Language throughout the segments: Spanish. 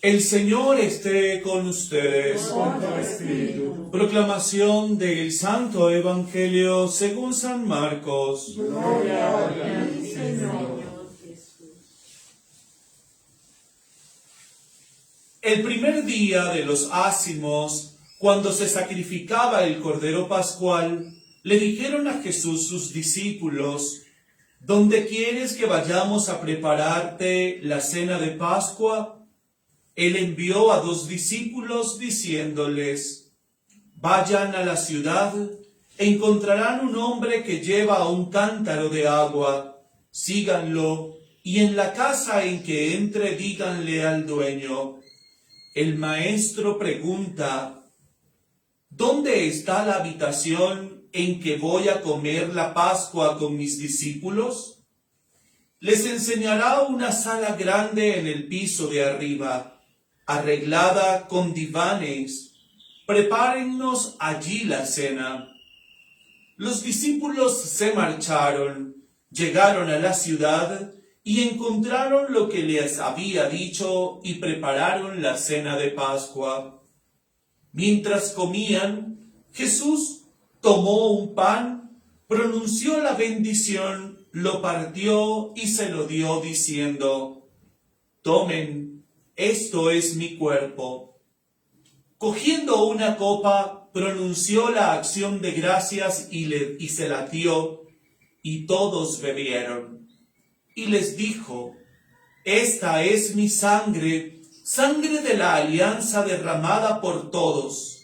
El Señor esté con ustedes. Con tu espíritu. Proclamación del Santo Evangelio según San Marcos. Gloria a ti, Señor. El primer día de los ácimos, cuando se sacrificaba el Cordero Pascual, le dijeron a Jesús sus discípulos: ¿Dónde quieres que vayamos a prepararte la cena de Pascua? Él envió a 2 discípulos diciéndoles: vayan a la ciudad, encontrarán un hombre que lleva un cántaro de agua, síganlo, y en la casa en que entre díganle al dueño: el maestro pregunta, ¿dónde está la habitación en que voy a comer la Pascua con mis discípulos? Les enseñará una sala grande en el piso de arriba, arreglada con divanes. Prepárennos allí la cena. Los discípulos se marcharon, llegaron a la ciudad y encontraron lo que les había dicho y prepararon la cena de Pascua. Mientras comían, Jesús tomó un pan, pronunció la bendición, lo partió y se lo dio diciendo: tomen, esto es mi cuerpo. Cogiendo una copa, pronunció la acción de gracias y se la dio, y todos bebieron. Y les dijo: esta es mi sangre, sangre de la alianza derramada por todos.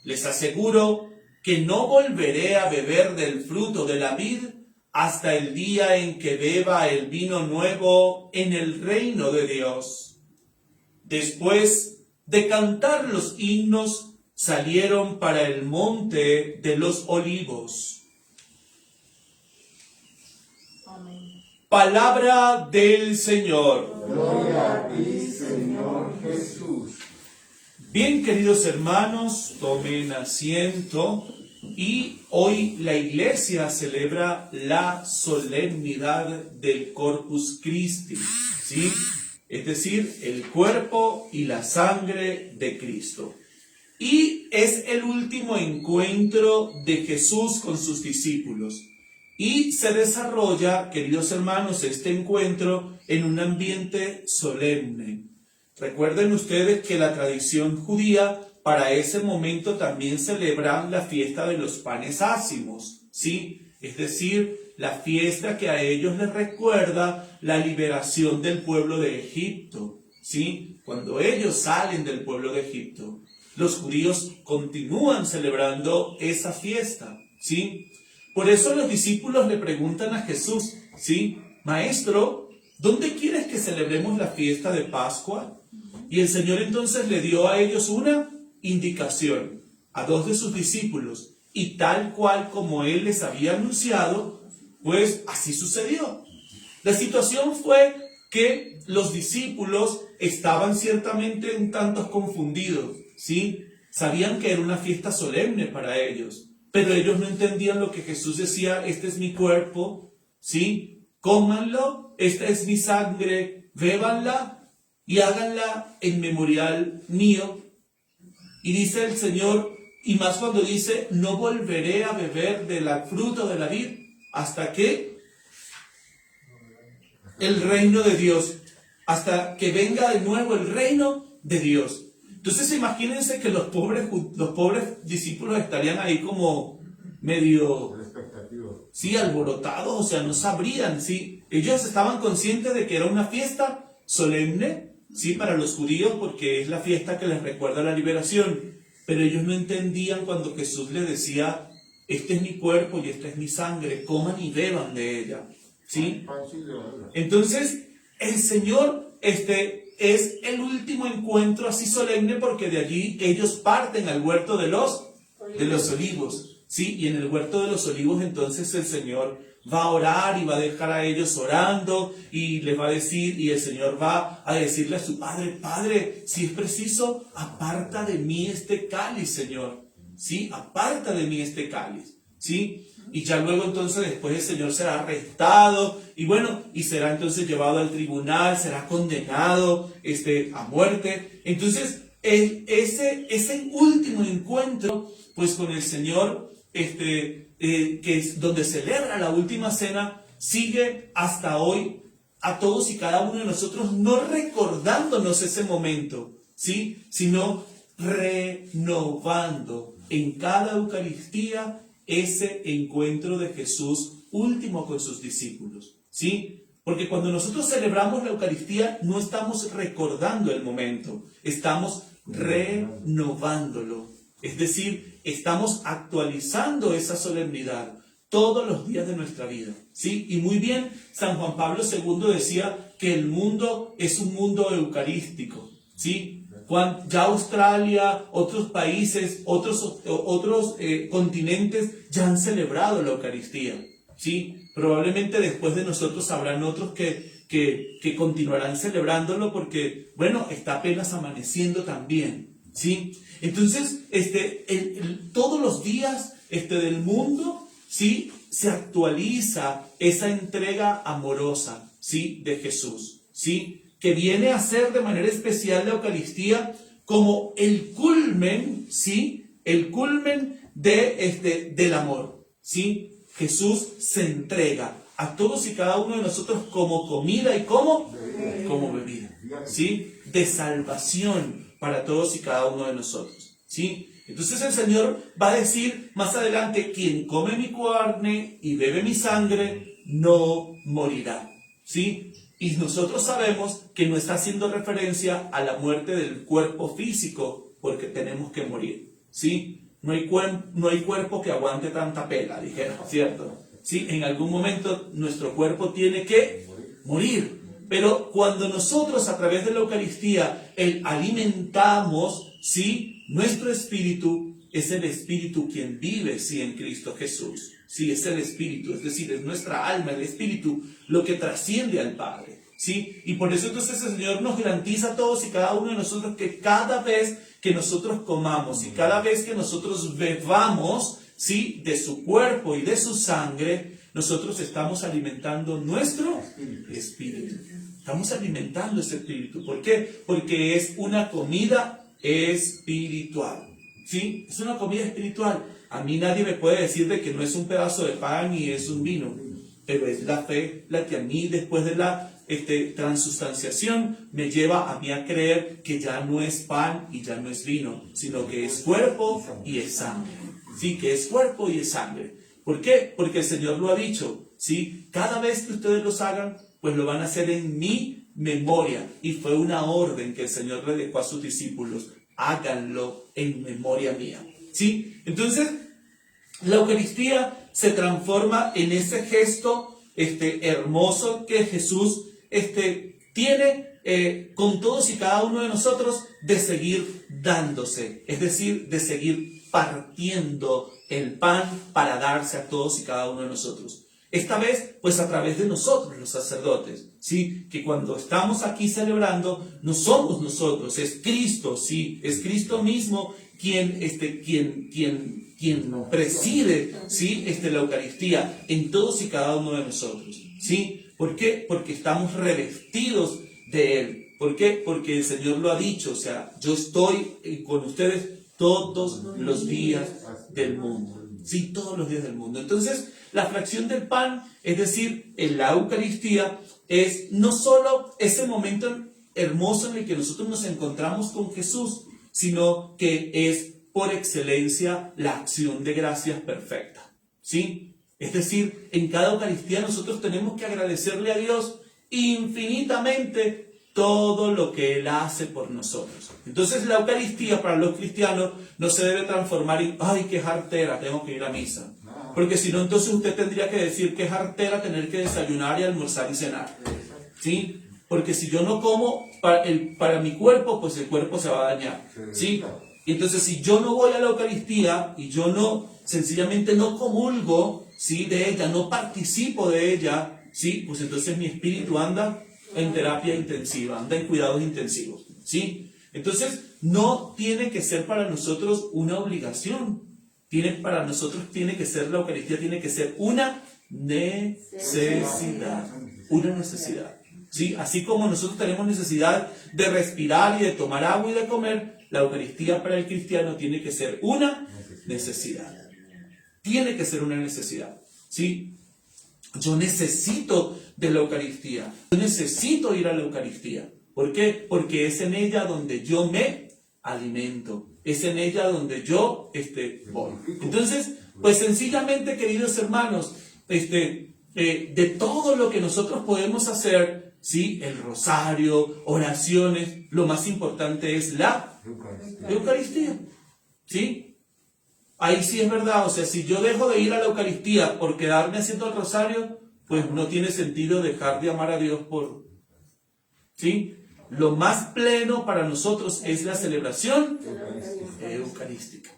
Les aseguro que no volveré a beber del fruto de la vid hasta el día en que beba el vino nuevo en el reino de Dios. Después de cantar los himnos, salieron para el monte de los olivos. Amén. Palabra del Señor. Gloria a ti, Señor Jesús. Bien, queridos hermanos, tomen asiento. Y hoy la Iglesia celebra la solemnidad del Corpus Christi, ¿sí? Es decir, el cuerpo y la sangre de Cristo. Y es el último encuentro de Jesús con sus discípulos. Y se desarrolla, queridos hermanos, este encuentro en un ambiente solemne. Recuerden ustedes que la tradición judía para ese momento también celebran la fiesta de los panes ácimos, ¿sí? Es decir, la fiesta que a ellos les recuerda la liberación del pueblo de Egipto, ¿sí? Cuando ellos salen del pueblo de Egipto, los judíos continúan celebrando esa fiesta, ¿sí? Por eso los discípulos le preguntan a Jesús, ¿sí? Maestro, ¿dónde quieres que celebremos la fiesta de Pascua? Y el Señor entonces le dio a ellos una indicación a 2 de sus discípulos, y tal cual como Él les había anunciado, pues así sucedió. La situación fue que los discípulos estaban ciertamente un tanto confundidos, ¿sí? Sabían que era una fiesta solemne para ellos, pero ellos no entendían lo que Jesús decía: este es mi cuerpo, ¿sí? Cómanlo, esta es mi sangre, bébanla y háganla en memorial mío. Y dice el Señor, y más cuando dice: no volveré a beber del fruto de la vid hasta que el reino de Dios, hasta que venga de nuevo el reino de Dios. Entonces imagínense que los pobres discípulos estarían ahí como medio, sí, alborotados, o sea, no sabrían, sí. Ellos estaban conscientes de que era una fiesta solemne, sí, para los judíos, porque es la fiesta que les recuerda la liberación, pero ellos no entendían cuando Jesús les decía: este es mi cuerpo y esta es mi sangre, coman y beban de ella, ¿sí? Entonces, el Señor, es el último encuentro así solemne, porque de allí ellos parten al huerto de los olivos, ¿sí? Y en el huerto de los olivos entonces el Señor va a orar y va a dejar a ellos orando y les va a decir, y el Señor va a decirle a su Padre: Padre, si es preciso, aparta de mí este cáliz, Señor, ¿sí? Aparta de mí este cáliz, ¿sí? y ya luego entonces después el Señor será arrestado y bueno, y será entonces llevado al tribunal, será condenado a muerte. Entonces, ese último encuentro pues con el Señor, que es donde celebra la última cena, sigue hasta hoy a todos y cada uno de nosotros, no recordándonos ese momento, ¿sí? Sino renovando en cada Eucaristía ese encuentro de Jesús último con sus discípulos, ¿sí? Porque cuando nosotros celebramos la Eucaristía no estamos recordando el momento, estamos renovándolo. Es decir, estamos actualizando esa solemnidad todos los días de nuestra vida, ¿sí? Y muy bien, San Juan Pablo II decía que el mundo es un mundo eucarístico, ¿sí? Ya Australia, otros países, otros continentes ya han celebrado la Eucaristía, ¿sí? Probablemente después de nosotros habrán otros que continuarán celebrándolo porque, bueno, está apenas amaneciendo también, ¿sí? Entonces, todos los días del mundo, ¿sí? Se actualiza esa entrega amorosa, ¿sí? De Jesús, ¿sí? Que viene a ser de manera especial la Eucaristía como el culmen, ¿sí? El culmen del amor, ¿sí? Jesús se entrega a todos y cada uno de nosotros como comida y como bebida, ¿sí? De salvación para todos y cada uno de nosotros, ¿sí? Entonces el Señor va a decir más adelante, quien come mi carne y bebe mi sangre, no morirá, ¿sí? Y nosotros sabemos que no está haciendo referencia a la muerte del cuerpo físico, porque tenemos que morir, ¿sí? No hay cuerpo que aguante tanta pela, dijeron, ¿cierto? ¿Sí? En algún momento nuestro cuerpo tiene que morir. Pero cuando nosotros a través de la Eucaristía alimentamos, ¿sí? Nuestro espíritu, es el espíritu quien vive, sí, en Cristo Jesús. Sí, es el espíritu, es decir, es nuestra alma, el espíritu, lo que trasciende al Padre, ¿sí? Y por eso entonces el Señor nos garantiza a todos y cada uno de nosotros que cada vez que nosotros comamos y cada vez que nosotros bebamos, ¿sí? De su cuerpo y de su sangre, nosotros estamos alimentando nuestro espíritu. Estamos alimentando ese espíritu. ¿Por qué? Porque es una comida espiritual, ¿sí? Es una comida espiritual. A mí nadie me puede decir de que no es un pedazo de pan y es un vino, pero es la fe la que a mí, después de la transustanciación, me lleva a mí a creer que ya no es pan y ya no es vino, sino que es cuerpo y es sangre. Sí, que es cuerpo y es sangre. ¿Por qué? Porque el Señor lo ha dicho, ¿sí? Cada vez que ustedes los hagan, pues lo van a hacer en mi memoria. Y fue una orden que el Señor le dejó a sus discípulos. Háganlo en memoria mía, ¿sí? Entonces, la Eucaristía se transforma en ese gesto hermoso que Jesús tiene con todos y cada uno de nosotros de seguir dándose, es decir, de seguir partiendo el pan para darse a todos y cada uno de nosotros. Esta vez, pues a través de nosotros, los sacerdotes, ¿sí? Que cuando estamos aquí celebrando, no somos nosotros, es Cristo, ¿sí? Es Cristo mismo quien preside, ¿sí? La Eucaristía en todos y cada uno de nosotros, ¿sí? ¿Por qué? Porque estamos revestidos de Él. ¿Por qué? Porque el Señor lo ha dicho, o sea, yo estoy con ustedes todos los días del mundo. Sí, todos los días del mundo. Entonces, la fracción del pan, es decir, en la Eucaristía, es no solo ese momento hermoso en el que nosotros nos encontramos con Jesús, sino que es por excelencia la acción de gracias perfecta, ¿sí? Es decir, en cada Eucaristía nosotros tenemos que agradecerle a Dios infinitamente todo lo que Él hace por nosotros. Entonces la Eucaristía para los cristianos no se debe transformar en ¡ay, qué jartera, tengo que ir a misa! Porque si no, entonces usted tendría que decir que es jartera tener que desayunar y almorzar y cenar, ¿sí? Porque si yo no como para mi cuerpo, pues el cuerpo se va a dañar, ¿sí? Y entonces si yo no voy a la Eucaristía y yo no, sencillamente no comulgo, ¿sí? De ella, no participo de ella, ¿sí? Pues entonces mi espíritu anda en terapia intensiva, anda en cuidados intensivos, ¿sí? Entonces no tiene que ser para nosotros una obligación, Para nosotros tiene que ser, la Eucaristía tiene que ser una necesidad. Una necesidad. ¿Sí? Así como nosotros tenemos necesidad de respirar y de tomar agua y de comer, la Eucaristía para el cristiano tiene que ser una necesidad. Tiene que ser una necesidad. ¿Sí? Yo necesito de la Eucaristía. Yo necesito ir a la Eucaristía. ¿Por qué? Porque es en ella donde yo me alimento. Es en ella donde yo voy. Entonces, pues sencillamente, queridos hermanos, de todo lo que nosotros podemos hacer, ¿sí? El rosario, oraciones, lo más importante es la Eucaristía. ¿Sí? Ahí sí es verdad, o sea, si yo dejo de ir a la Eucaristía por quedarme haciendo el rosario, pues no tiene sentido dejar de amar a Dios ¿sí? Lo más pleno para nosotros es la celebración eucarística,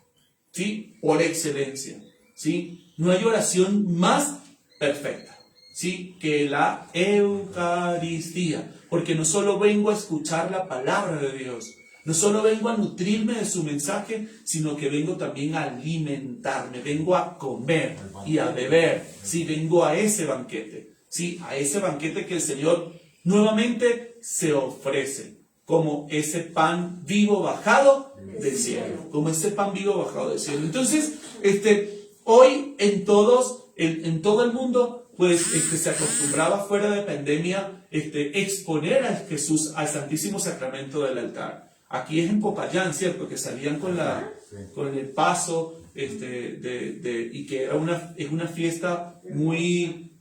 ¿sí? Por excelencia, ¿sí? No hay oración más perfecta, ¿sí? Que la Eucaristía, porque no solo vengo a escuchar la palabra de Dios, no solo vengo a nutrirme de su mensaje, sino que vengo también a alimentarme, vengo a comer y a beber, ¿sí? Vengo a ese banquete, ¿sí? A ese banquete que el Señor nuevamente se ofrece como ese pan vivo bajado del cielo, como ese pan vivo bajado del cielo. Entonces, hoy en todo el mundo, pues se acostumbraba fuera de pandemia exponer a Jesús al Santísimo Sacramento del altar. Aquí es en Popayán, ¿cierto? Que salían con el paso y que es una fiesta muy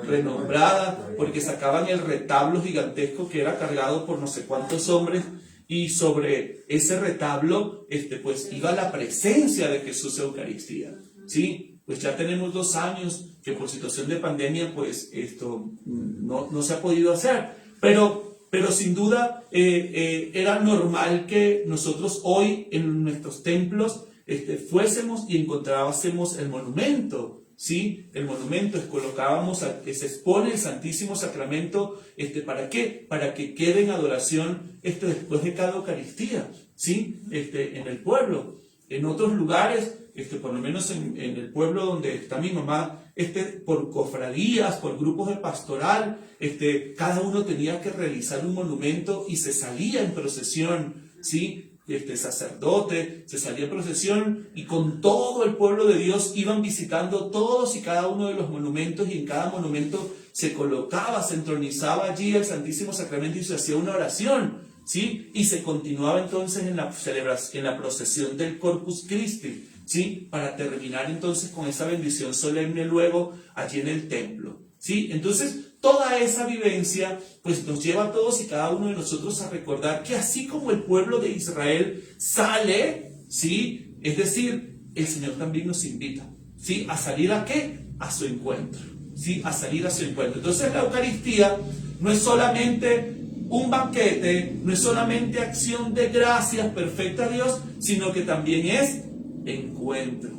renombrada, porque sacaban el retablo gigantesco que era cargado por no sé cuántos hombres, y sobre ese retablo pues iba la presencia de Jesús Eucaristía, ¿sí? Pues ya tenemos 2 años que por situación de pandemia pues esto no se ha podido hacer, pero sin duda era normal que nosotros hoy en nuestros templos fuésemos y encontrásemos el monumento, ¿sí? El monumento colocábamos, se expone el Santísimo Sacramento, ¿para qué? Para que quede en adoración después de cada Eucaristía, ¿sí? En el pueblo. En otros lugares, por lo menos en el pueblo donde está mi mamá, por cofradías, por grupos de pastoral, cada uno tenía que realizar un monumento y se salía en procesión, ¿sí? Sacerdote se salía en procesión y con todo el pueblo de Dios iban visitando todos y cada uno de los monumentos, y en cada monumento se colocaba, se entronizaba allí el Santísimo Sacramento y se hacía una oración, ¿sí? Y se continuaba entonces en la celebración, en la procesión del Corpus Christi, ¿sí? Para terminar entonces con esa bendición solemne luego allí en el templo, ¿sí? Entonces, toda esa vivencia pues nos lleva a todos y cada uno de nosotros a recordar que así como el pueblo de Israel sale, ¿sí? Es decir, el Señor también nos invita, ¿sí? ¿A salir a qué? A su encuentro, ¿sí? A salir a su encuentro. Entonces la Eucaristía no es solamente un banquete, no es solamente acción de gracias perfecta a Dios, sino que también es encuentro,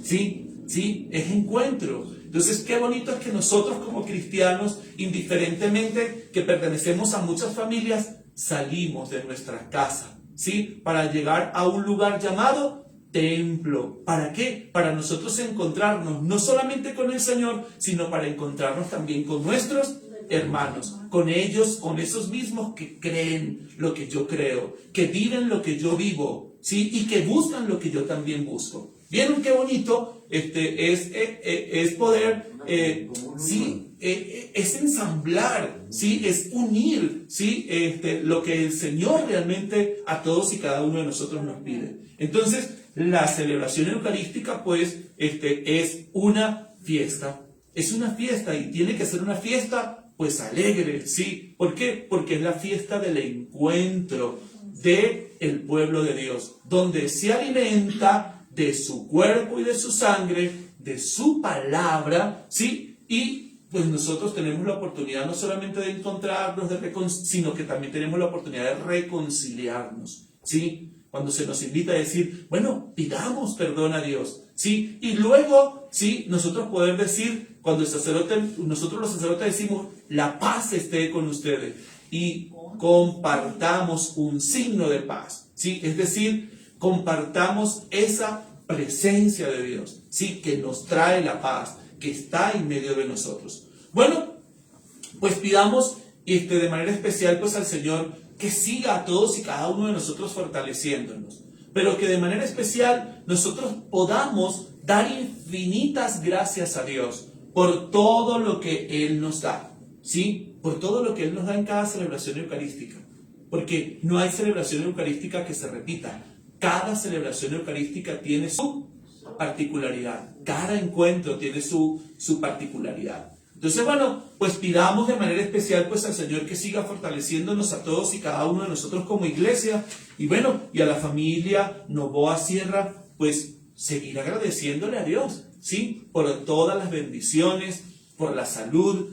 ¿sí? ¿Sí? Es encuentro. Entonces, qué bonito es que nosotros como cristianos, indiferentemente que pertenecemos a muchas familias, salimos de nuestra casa, ¿sí? Para llegar a un lugar llamado templo. ¿Para qué? Para nosotros encontrarnos no solamente con el Señor, sino para encontrarnos también con nuestros hermanos, con ellos, con esos mismos que creen lo que yo creo, que viven lo que yo vivo, ¿sí? Y que buscan lo que yo también busco. ¿Vieron qué bonito es poder, sí, es ensamblar, sí, es unir, sí, lo que el Señor realmente a todos y cada uno de nosotros nos pide? Entonces, la celebración eucarística, pues, es una fiesta y tiene que ser una fiesta, pues, alegre, ¿sí? ¿Por qué? Porque es la fiesta del encuentro del pueblo de Dios, donde se alimenta de su cuerpo y de su sangre, de su palabra, ¿sí? Y pues nosotros tenemos la oportunidad no solamente de encontrarnos, sino que también tenemos la oportunidad de reconciliarnos, ¿sí? Cuando se nos invita a decir, bueno, pidamos perdón a Dios, ¿sí? Y luego, ¿sí? Nosotros poder decir, cuando nosotros los sacerdotes decimos, la paz esté con ustedes, y compartamos un signo de paz, ¿sí? Es decir, compartamos esa presencia de Dios, ¿sí? Que nos trae la paz, que está en medio de nosotros. Bueno, pues pidamos de manera especial pues al Señor que siga a todos y cada uno de nosotros fortaleciéndonos, pero que de manera especial nosotros podamos dar infinitas gracias a Dios por todo lo que Él nos da, ¿sí? Por todo lo que Él nos da en cada celebración eucarística, porque no hay celebración eucarística que se repita. Cada celebración eucarística tiene su particularidad, cada encuentro tiene su particularidad. Entonces, bueno, pues pidamos de manera especial pues al Señor que siga fortaleciéndonos a todos y cada uno de nosotros como iglesia, y bueno, y a la familia Novoa Sierra, pues seguir agradeciéndole a Dios, ¿sí? Por todas las bendiciones, por la salud,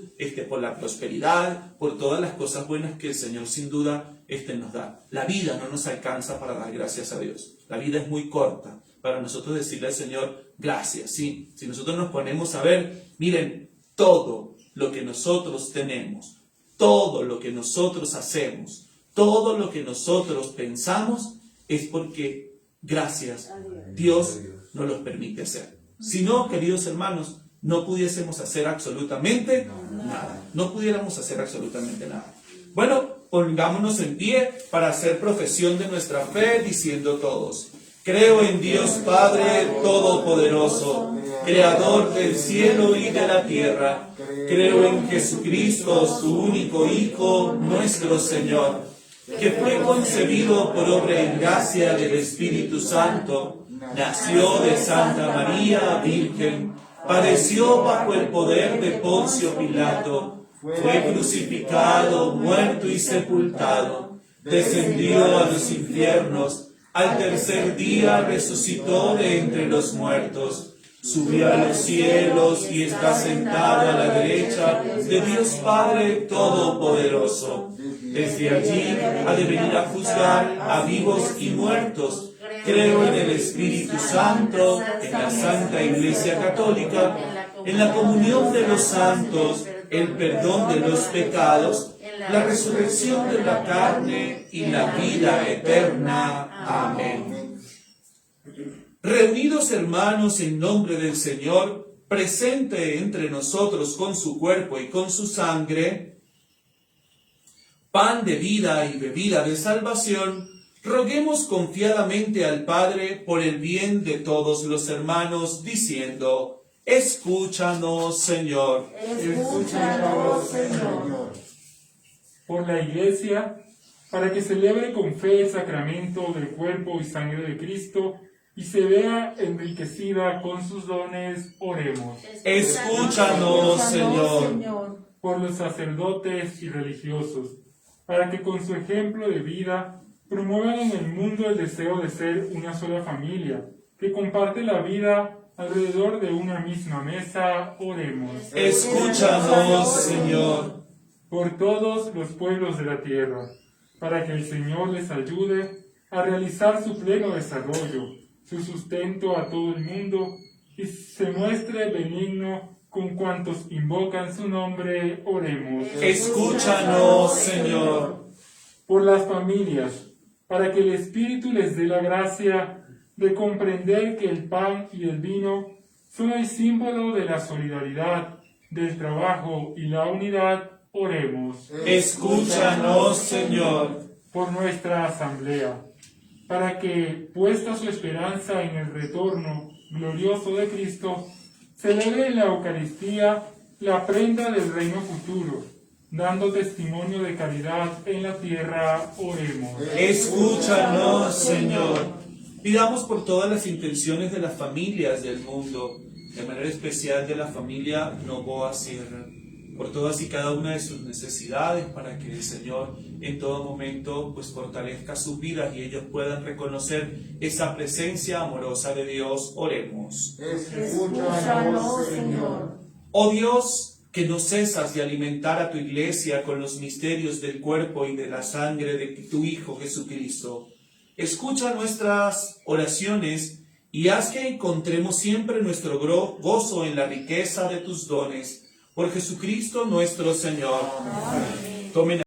por la prosperidad, por todas las cosas buenas que el Señor sin duda nos da. La vida no nos alcanza para dar gracias a Dios. La vida es muy corta para nosotros decirle al Señor gracias, ¿sí? Si nosotros nos ponemos a ver, miren, todo lo que nosotros tenemos, todo lo que nosotros hacemos, todo lo que nosotros pensamos, es porque gracias Dios nos los permite hacer. Si no, queridos hermanos, no pudiésemos hacer absolutamente nada. No pudiéramos hacer absolutamente nada. Bueno, pongámonos en pie para hacer profesión de nuestra fe diciendo todos: creo en Dios Padre Todopoderoso, Creador del cielo y de la tierra. Creo en Jesucristo, su único Hijo, nuestro Señor, que fue concebido por obra y gracia del Espíritu Santo, nació de Santa María Virgen, padeció bajo el poder de Poncio Pilato, fue crucificado, muerto y sepultado, descendió a los infiernos, al tercer día resucitó de entre los muertos, subió a los cielos y está sentado a la derecha de Dios Padre Todopoderoso. Desde allí ha de venir a juzgar a vivos y muertos. Creo en el Espíritu Santo, en la Santa Iglesia Católica, en la comunión de los santos, el perdón de los pecados, la resurrección de la carne y la vida eterna. Amén. Reunidos hermanos en nombre del Señor, presente entre nosotros con su cuerpo y con su sangre, pan de vida y bebida de salvación, roguemos confiadamente al Padre por el bien de todos los hermanos, diciendo: escúchanos, Señor. Escúchanos, Señor. Por la Iglesia, para que celebre con fe el sacramento del cuerpo y sangre de Cristo y se vea enriquecida con sus dones, oremos. Escúchanos, Señor. Por los sacerdotes y religiosos, para que con su ejemplo de vida promuevan en el mundo el deseo de ser una sola familia, que comparte la vida alrededor de una misma mesa, oremos. Escúchanos, Señor. Por todos los pueblos de la tierra, para que el Señor les ayude a realizar su pleno desarrollo, su sustento a todo el mundo, y se muestre benigno con cuantos invocan su nombre, oremos. Escúchanos, Señor. Por las familias, para que el Espíritu les dé la gracia de comprender que el pan y el vino son el símbolo de la solidaridad, del trabajo y la unidad, oremos. Escúchanos, Señor. Por nuestra asamblea, para que, puesta su esperanza en el retorno glorioso de Cristo, celebre en la Eucaristía la prenda del reino futuro, dando testimonio de caridad en la tierra, oremos. Escúchanos, Señor. Pidamos por todas las intenciones de las familias del mundo, de manera especial de la familia Novoa Sierra, por todas y cada una de sus necesidades, para que el Señor en todo momento pues fortalezca sus vidas y ellos puedan reconocer esa presencia amorosa de Dios. Oremos. Escúchanos, Señor. Oh Dios, que no cesas de alimentar a tu iglesia con los misterios del cuerpo y de la sangre de tu Hijo Jesucristo, escucha nuestras oraciones y haz que encontremos siempre nuestro gozo en la riqueza de tus dones. Por Jesucristo nuestro Señor. Amén. Tomen